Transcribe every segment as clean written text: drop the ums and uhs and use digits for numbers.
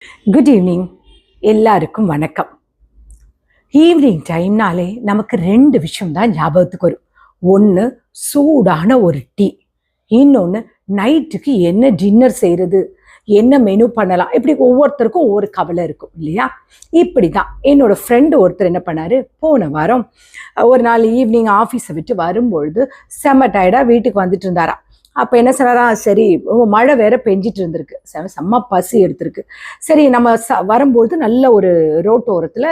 Good evening. எல்லாருக்கும் வணக்கம். Evening டைம்னாலே நமக்கு ரெண்டு விஷயம் தான் ஞாபகத்துக்கு வரும். ஒன்று சூடான ஒரு டீ, இன்னொன்று நைட்டுக்கு என்ன டின்னர் செய்கிறது, என்ன மெனு பண்ணலாம். இப்படி ஒவ்வொருத்தருக்கும் ஒவ்வொரு கவலை இருக்கும் இல்லையா? இப்படி தான் என்னோட ஃப்ரெண்டு ஒருத்தர் என்ன பண்ணாரு, போன வாரம் ஒரு நாள் ஈவினிங் ஆஃபீஸை விட்டு வரும்பொழுது செம்ம டயர்டாக வீட்டுக்கு வந்துட்டு இருந்தாராம். அப்போ என்ன சொன்னாரா, சரி மழை வேற பெஞ்சிட்டு இருந்திருக்கு, செம்ம பசி எடுத்திருக்கு. சரி நம்ம வரும்போது நல்ல ஒரு ரோட்டோரத்தில்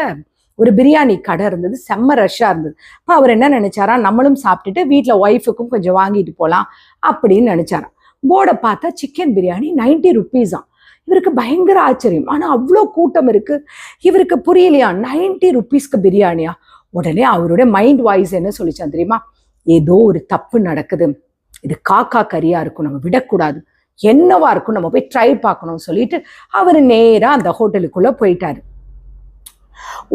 ஒரு பிரியாணி கடை இருந்தது, செம்ம ரஷ்ஷாக இருந்தது. அப்போ அவர் என்ன நினைச்சாரா, நம்மளும் சாப்பிட்டுட்டு வீட்டில் ஒய்ஃபுக்கும் கொஞ்சம் வாங்கிட்டு போகலாம் அப்படின்னு நினைச்சாராம். போர்டை பார்த்தா சிக்கன் பிரியாணி 90 ருப்பீஸாம். இவருக்கு பயங்கர ஆச்சரியம். ஆனால் அவ்வளோ கூட்டம் இருக்கு, இவருக்கு புரியலையா, 90 ருப்பீஸ்க்கு பிரியாணியா? உடனே அவருடைய மைண்ட் வாய்ஸ் என்ன சொல்லிச்சான் தெரியுமா, ஏதோ ஒரு தப்பு நடக்குது, இது காக்கா கறியா இருக்கும், நம்ம விடக்கூடாது, என்னவா இருக்கும், நம்ம போய் ட்ரை பார்க்கணும்னு சொல்லிட்டு அவர் நேரா அந்த ஹோட்டலுக்குள்ள போயிட்டாரு.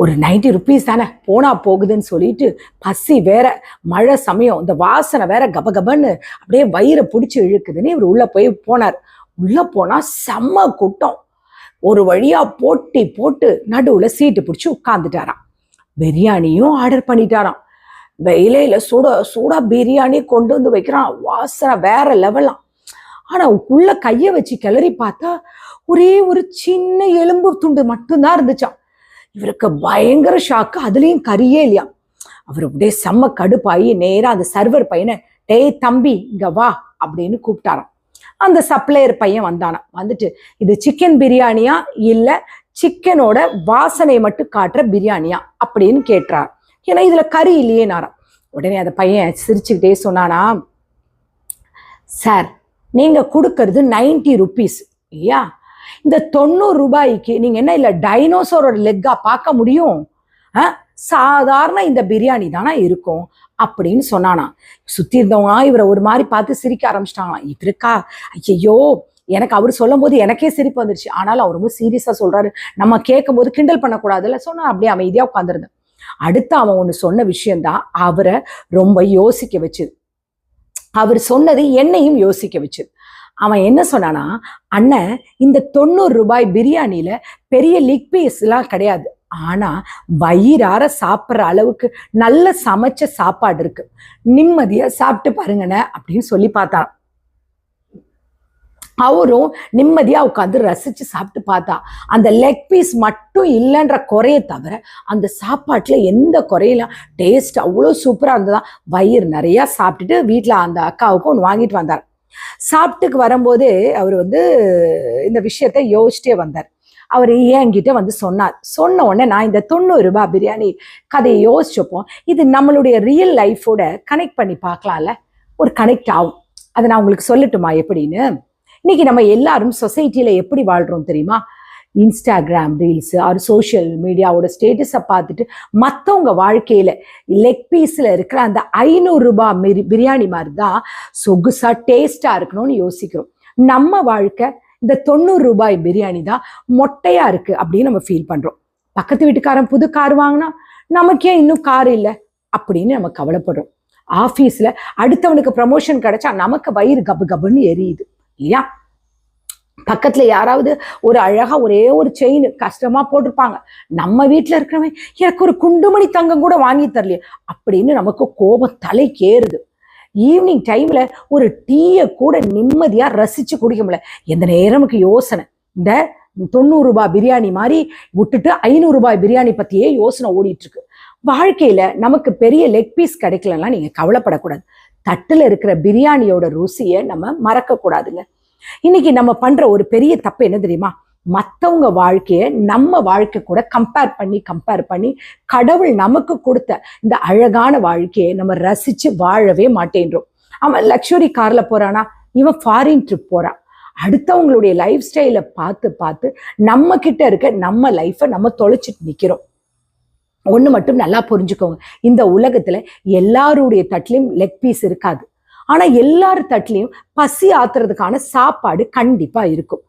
ஒரு 90 ருப்பீஸ் தானே, போனா போகுதுன்னு சொல்லிட்டு பசி வேற, மழை சமயம், இந்த வாசனை வேற கபகபன்னு அப்படியே வயிறை பிடிச்சி இழுக்குதுன்னு இவர் உள்ள போனார். உள்ள போனா செம்ம கூட்டம். ஒரு வழியா போட்டி போட்டு நடுவுல சீட்டு பிடிச்சி உட்கார்ந்துட்டாராம். பிரியாணியும் ஆர்டர் பண்ணிட்டாராம். வெயிலையில சூடா பிரியாணி கொண்டு வந்து வைக்கிறான், வாசனை வேற லெவலாம். ஆனா உள்ள கைய வச்சு கிளறி பார்த்தா ஒரே ஒரு சின்ன எலும்பு துண்டு மட்டும்தான் இருந்துச்சான். இவருக்கு பயங்கர ஷாக்கு, அதுலயும் கறியே இல்லையா. அவர் அப்படியே செம்ம கடுப்பாயி நேரா அந்த சர்வர் பையனை, டேய் தம்பி இங்க வா அப்படின்னு கூப்பிட்டாராம். அந்த சப்ளையர் பையன் வந்தானா. வந்துட்டு, இது சிக்கன் பிரியாணியா இல்ல சிக்கனோட வாசனை மட்டும் காட்டுற பிரியாணியா அப்படின்னு கேட்டார். ஏன்னா இதுல கறி இல்லையே நாராம். உடனே அந்த பையன் சிரிச்சுக்கிட்டே சொன்னானா, சார் நீங்க கொடுக்கறது 90 ருப்பீஸ் இல்லையா, இந்த 90 ரூபாய்க்கு நீங்க என்ன இல்ல டைனோசரோட லெக்கா பார்க்க முடியும்? சாதாரண இந்த பிரியாணி தானே இருக்கும் அப்படின்னு சொன்னானா. சுத்தி இருந்தவங்க இவரை ஒரு மாதிரி பார்த்து சிரிக்க ஆரம்பிச்சிட்டாங்களாம். இவருக்கா, ஐயோ எனக்கு அவர் சொல்லும் போது எனக்கே சிரிப்பு வந்துருச்சு. ஆனாலும் அவர் ரொம்ப சீரியஸா சொல்றாரு, நம்ம கேட்கும் போது கிண்டல் பண்ணக்கூடாதுல்ல, சொன்னா அப்படியே அமைதியா உட்காந்துருந்தேன். அடுத்து அவன் ஒண்ணு சொன்ன விஷயம்தான் அவரை ரொம்ப யோசிக்க வச்சுது. அவர் சொன்னது என்னையும் யோசிக்க வச்சுது. அவன் என்ன சொன்னானா, அண்ணன் இந்த 90 ரூபாய் பிரியாணியில பெரிய லெக் பீஸ் எல்லாம் கிடையாது, ஆனா வயிறார சாப்பிட்ற அளவுக்கு நல்ல சமைச்ச சாப்பாடு இருக்கு, நிம்மதியா சாப்பிட்டு பாருங்கண்ணே அப்படின்னு சொல்லி பார்த்தான். அவரும் நிம்மதியா உட்காந்து ரசிச்சு சாப்பிட்டு பார்த்தா அந்த லெக் பீஸ் மட்டும் இல்லைன்ற குறைய தவிர அந்த சாப்பாட்டுல எந்த குறையெல்லாம், டேஸ்ட் அவ்வளோ சூப்பரா இருந்ததா. வயிறு நிறைய சாப்பிட்டுட்டு வீட்டுல அந்த அக்காவுக்கும் ஒன்று வாங்கிட்டு வந்தார். சாப்பிட்டுக்கு வரும்போது அவர் இந்த விஷயத்த யோசிச்சிட்டே வந்தார். அவர் என்கிட்ட சொன்னார். சொன்ன உடனே நான் இந்த 90 ரூபாய் பிரியாணி கதையை யோசிச்சப்போ, இது நம்மளுடைய ரியல் லைஃபோட கனெக்ட் பண்ணி பார்க்கலாம்ல, ஒரு கனெக்ட் ஆகும். அதை நான் உங்களுக்கு சொல்லட்டுமா எப்படின்னு? இன்னைக்கு நம்ம எல்லாரும் சொசைட்டியில எப்படி வாழ்றோம் தெரியுமா? இன்ஸ்டாகிராம் ரீல்ஸ் ஆர் சோஷியல் மீடியாவோட ஸ்டேட்டஸை பார்த்துட்டு மற்றவங்க வாழ்க்கையில லெக் பீஸ்ல இருக்கிற அந்த 500 ரூபாய் பிரியாணி மாதிரி தான் சொகுசா டேஸ்டா இருக்கணும்னு யோசிக்கிறோம். நம்ம வாழ்க்கை இந்த 90 ரூபாய் பிரியாணி தான் மொட்டையா இருக்கு அப்படின்னு நம்ம ஃபீல் பண்றோம். பக்கத்து வீட்டுக்காரன் புது கார் வாங்கினா நமக்கே இன்னும் கார் இல்லை அப்படின்னு நம்ம கவலைப்படுறோம். ஆஃபீஸ்ல அடுத்தவனுக்கு ப்ரமோஷன் கிடைச்சா நமக்கு வயிறு கபு கபுன்னு எரியுது இல்லையா? பக்கத்துல யாராவது ஒரு அழகா ஒரே ஒரு செயின் கஷ்டமா போட்டிருப்பாங்க, நம்ம வீட்டுல இருக்கிறவன் எனக்கு ஒரு குண்டுமணி தங்கம் கூட வாங்கி தரலையே அப்படின்னு நமக்கு கோபம் தலைக்கேறுது. ஈவினிங் டைம்ல ஒரு டீயை கூட நிம்மதியா ரசிச்சு குடிக்க முடியல. எந்த நேரமுக்கு யோசனை, இந்த 90 ரூபாய் பிரியாணி மாதிரி விட்டுட்டு 500 ரூபாய் பிரியாணி பத்தியே யோசனை ஓடிட்டு இருக்கு. வாழ்க்கையில நமக்கு பெரிய லெக் பீஸ் கிடைக்கலன்னா நீங்க கவலைப்படக்கூடாது. தட்டுல இருக்கிற பிரியாணியோட ருசியை நம்ம மறக்க கூடாதுங்க. இன்னைக்கு நம்ம பண்ற ஒரு பெரிய தப்பு என்ன தெரியுமா? மற்றவங்க வாழ்க்கைய நம்ம வாழ்க்கை கூட கம்பேர் பண்ணி கடவுள் நமக்கு கொடுத்த இந்த அழகான வாழ்க்கையை நம்ம ரசிச்சு வாழவே மாட்டேன்றோம். அவன் லக்ஸுரி கார்ல போறானா, இவன் ஃபாரின் ட்ரிப் போறான். அடுத்தவங்களுடைய லைஃப் ஸ்டைலை பார்த்து நம்ம கிட்ட இருக்க நம்ம லைஃபை நம்ம தொலைச்சிட்டு நிக்கிறோம். ஒண்ணு மட்டும் நல்லா புரிஞ்சுக்கோங்க, இந்த உலகத்துல எல்லாருடைய தட்டிலையும் லெக் பீஸ் இருக்காது. ஆனா எல்லாரு தட்டுலையும் பசி ஆத்துறதுக்கான சாப்பாடு கண்டிப்பா இருக்கும்.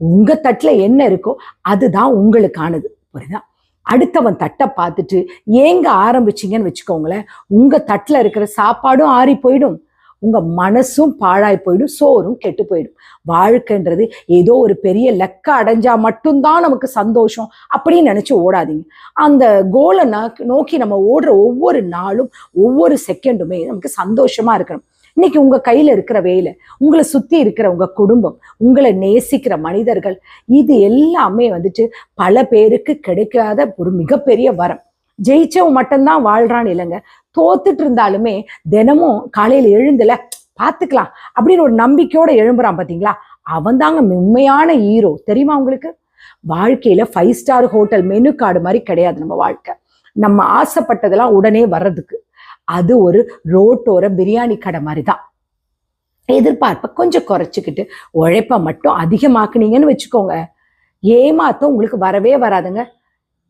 உங்க தட்டுல என்ன இருக்கோ அதுதான் உங்களுக்கானது, புரியுதா? அடுத்தவன் தட்டை பார்த்துட்டு ஏங்க ஆரம்பிச்சிங்கன்னு வச்சுக்கோங்களேன், உங்க தட்டுல இருக்கிற சாப்பாடும் ஆறி போயிடும், உங்க மனசும் பாழாய் போயிடும், சோறும் கெட்டு போயிடும். வாழ்க்கைன்றது ஏதோ ஒரு பெரிய லெக்க அடைஞ்சா மட்டும்தான் நமக்கு சந்தோஷம் அப்படின்னு நினைச்சு ஓடாதீங்க. அந்த கோலை நோக்கி நம்ம ஓடுற ஒவ்வொரு நாளும் ஒவ்வொரு செகண்டுமே நமக்கு சந்தோஷமா இருக்கணும். இன்னைக்கு உங்க கையில இருக்கிற வேலை, உங்களை சுத்தி இருக்கிற உங்க குடும்பம், உங்களை நேசிக்கிற மனிதர்கள், இது எல்லாமே வந்துட்டு பல பேருக்கு கிடைக்காத ஒரு மிகப்பெரிய வரம். ஜெயிச்சவன் மட்டும்தான் வாழ்றான்னு இல்லைங்க. தோத்துட்டு இருந்தாலுமே தினமும் காலையில எழுந்துல பாத்துக்கலாம் அப்படின்னு ஒரு நம்பிக்கையோட எழும்புறான் பாத்தீங்களா, அவன் தாங்க உண்மையான ஹீரோ. தெரியுமா உங்களுக்கு? வாழ்க்கையில 5 ஸ்டார் ஹோட்டல் மெனு கார்டு மாதிரி கிடையாது நம்ம வாழ்க்கை. நம்ம ஆசைப்பட்டதெல்லாம் உடனே வர்றதுக்கு அது ஒரு ரோட்டோர பிரியாணி கடை மாதிரி தான். எதிர்பார்ப்ப கொஞ்சம் குறைச்சிக்கிட்டு உழைப்ப மட்டும் அதிகமாக்குனீங்கன்னு வச்சுக்கோங்க, ஏமாத்தம் உங்களுக்கு வரவே வராதுங்க.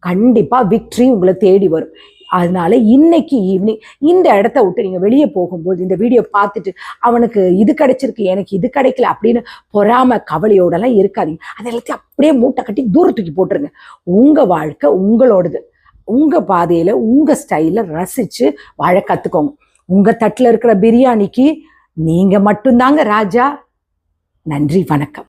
கண்டிப்பா விக்ட்ரி உங்களை தேடி வரும். அதனால இன்னைக்கு ஈவினிங் இந்த இடத்த விட்டு நீங்க வெளியே போகும்போது இந்த வீடியோ பார்த்துட்டு அவனுக்கு இது கிடைச்சிருக்கு எனக்கு இது கிடைக்கல அப்படின்னு பொறாம கவலையோடலாம் இருக்காதீங்க. அதை எல்லாத்தையும் அப்படியே மூட்டை கட்டி தூரத்துக்கு போட்டுருங்க. உங்க வாழ்க்கை உங்களோடது. உங்க பாதையில உங்க ஸ்டைல ரசிச்சு வாழ கத்துக்கோங்க. உங்க தட்டுல இருக்கிற பிரியாணிக்கு நீங்க மட்டும்தாங்க ராஜா. நன்றி, வணக்கம்.